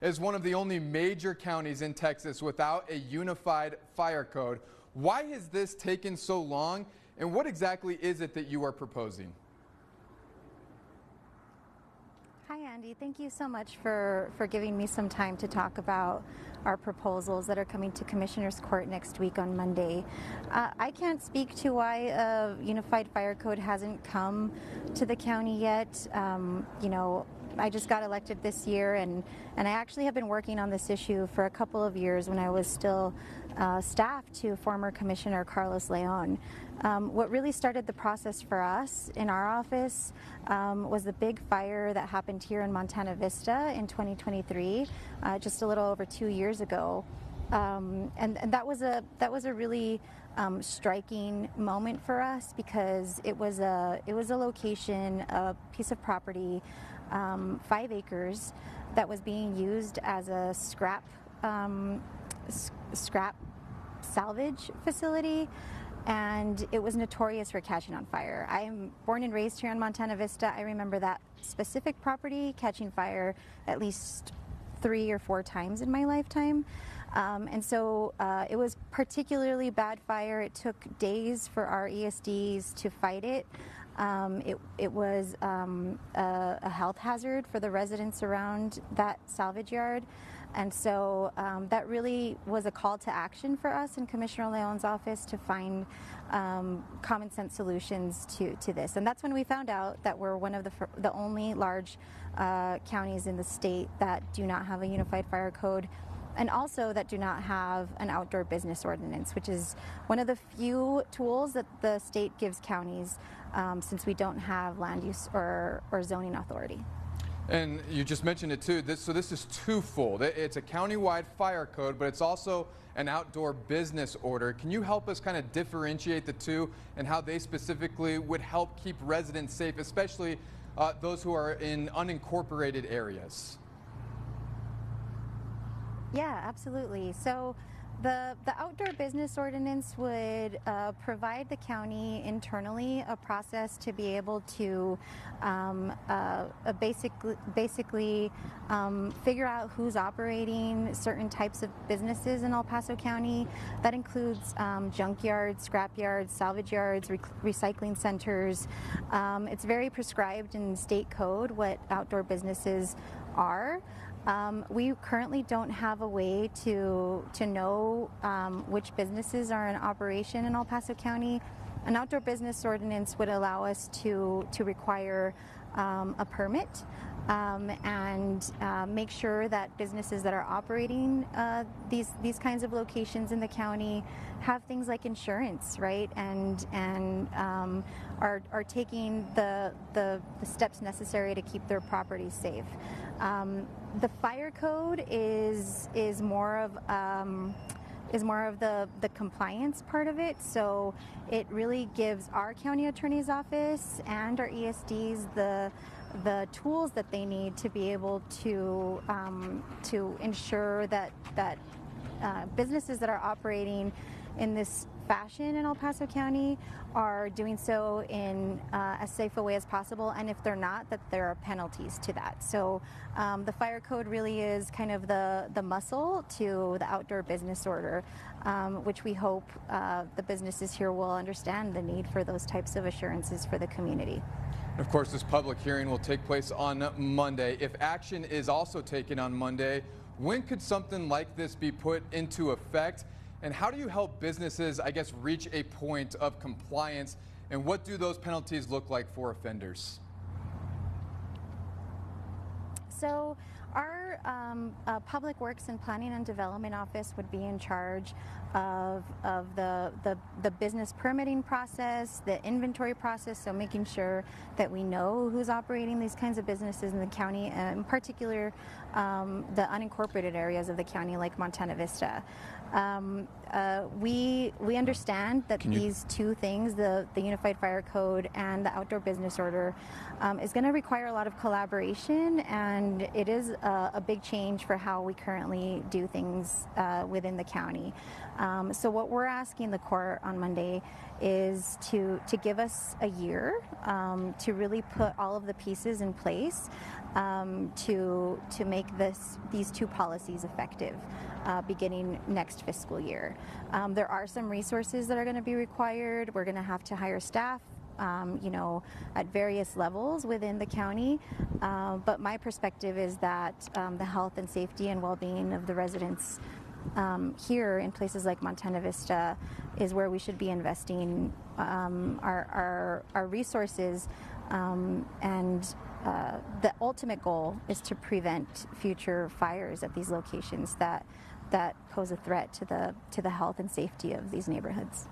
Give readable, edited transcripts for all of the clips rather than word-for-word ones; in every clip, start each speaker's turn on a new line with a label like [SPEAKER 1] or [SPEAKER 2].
[SPEAKER 1] As one of the only major counties in Texas without a unified fire code, why has this taken so long, and what exactly is it that you are proposing?
[SPEAKER 2] Hi, Andy. Thank you so much for giving me some time to talk about our proposals that are coming to Commissioner's Court next week on Monday. I can't speak to why a unified fire code hasn't come to the county yet. I just got elected this year, and I actually have been working on this issue for a couple of years when I was still staff to former Commissioner Carlos Leon. What really started the process for us in our office was the big fire that happened here in Montana Vista in 2023, just a little over 2 years ago. And that was a really striking moment for us because it was a location, a piece of property, 5 acres, that was being used as a scrap salvage facility, and it was notorious for catching on fire. I am born and raised here in Montana Vista. I remember that specific property catching fire at least 3 or 4 times in my lifetime. And so it was particularly bad fire. It took days for our ESDs to fight it. It was a health hazard for the residents around that salvage yard. And so that really was a call to action for us in Commissioner Leon's office to find common sense solutions to this. And that's when we found out that we're one of the only large counties in the state that do not have a unified fire code, and also that do not have an outdoor business ordinance, which is one of the few tools that the state gives counties since we don't have land use or zoning authority.
[SPEAKER 1] And you just mentioned it too, so this is twofold. It's a countywide fire code, but it's also an outdoor business order. Can you help us kind of differentiate the two and how they specifically would help keep residents safe, especially those who are in unincorporated areas?
[SPEAKER 2] Yeah, absolutely. So the outdoor business ordinance would provide the county internally a process to be able to basically figure out who's operating certain types of businesses in El Paso County. That includes junkyards, scrapyards, salvage yards, recycling centers. It's very prescribed in state code what outdoor businesses are. We currently don't have a way to know which businesses are in operation in El Paso County. An outdoor business ordinance would allow us to require a permit and make sure that businesses that are operating these kinds of locations in the county have things like insurance, right, and are taking the steps necessary to keep their properties safe. The fire code is more of the compliance part of it. So it really gives our county attorney's office and our ESDs the tools that they need to be able to ensure that businesses that are operating in this fashion in El Paso County are doing so in as safe a way as possible, and if they're not, that there are penalties to that. So the fire code really is kind of the muscle to the outdoor business order, which we hope the businesses here will understand the need for those types of assurances for the community.
[SPEAKER 1] Of course, this public hearing will take place on Monday. If action is also taken on Monday, when could something like this be put into effect? And how do you help businesses, I guess, reach a point of compliance? And what do those penalties look like for offenders?
[SPEAKER 2] So our Public Works and Planning and Development Office would be in charge of the business permitting process, the inventory process, so making sure that we know who's operating these kinds of businesses in the county, in particular the unincorporated areas of the county like Montana Vista. We understand that these two things, the Unified Fire Code and the Outdoor Business Order, is going to require a lot of collaboration, and it is a a big change for how we currently do things within the county. So what we're asking the court on Monday is to give us a year to really put all of the pieces in place to make these two policies effective beginning next fiscal year. There are some resources that are going to be required. We're going to have to hire staff, at various levels within the county. But my perspective is that the health and safety and well-being of the residents here in places like Montana Vista is where we should be investing our resources, and the ultimate goal is to prevent future fires at these locations that pose a threat to the health and safety of these neighborhoods.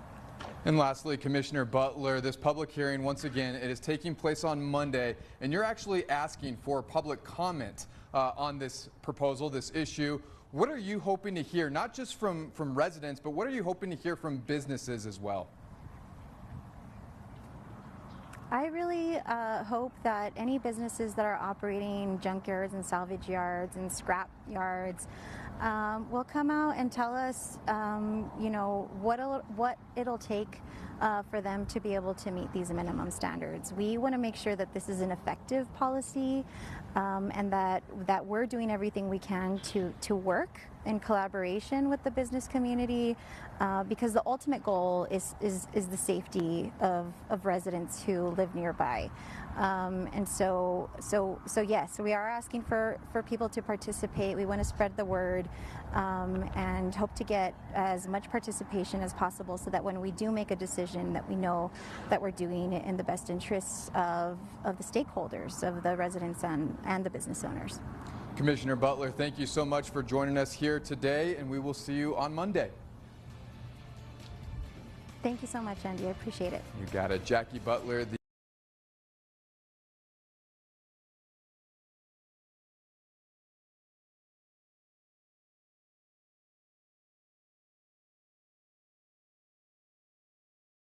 [SPEAKER 1] And lastly, Commissioner Butler, this public hearing, once again, it is taking place on Monday, and you're actually asking for public comment on this proposal, this issue. What are you hoping to hear, not just from residents, but what are you hoping to hear from businesses as well?
[SPEAKER 2] I really hope that any businesses that are operating junkyards and salvage yards and scrap yards will come out and tell us, what it'll take for them to be able to meet these minimum standards. We want to make sure that this is an effective policy, and that we're doing everything we can to work in collaboration with the business community, because the ultimate goal is the safety of residents who live nearby. And so yes, we are asking for people to participate. We want to spread the word, and hope to get as much participation as possible so that when we do make a decision, that we know that we're doing it in the best interests of the stakeholders, of the residents and the business owners.
[SPEAKER 1] Commissioner Butler, thank you so much for joining us here today, and we will see you on Monday.
[SPEAKER 2] Thank you so much, Andy. I appreciate it.
[SPEAKER 1] You got it. Jackie Butler,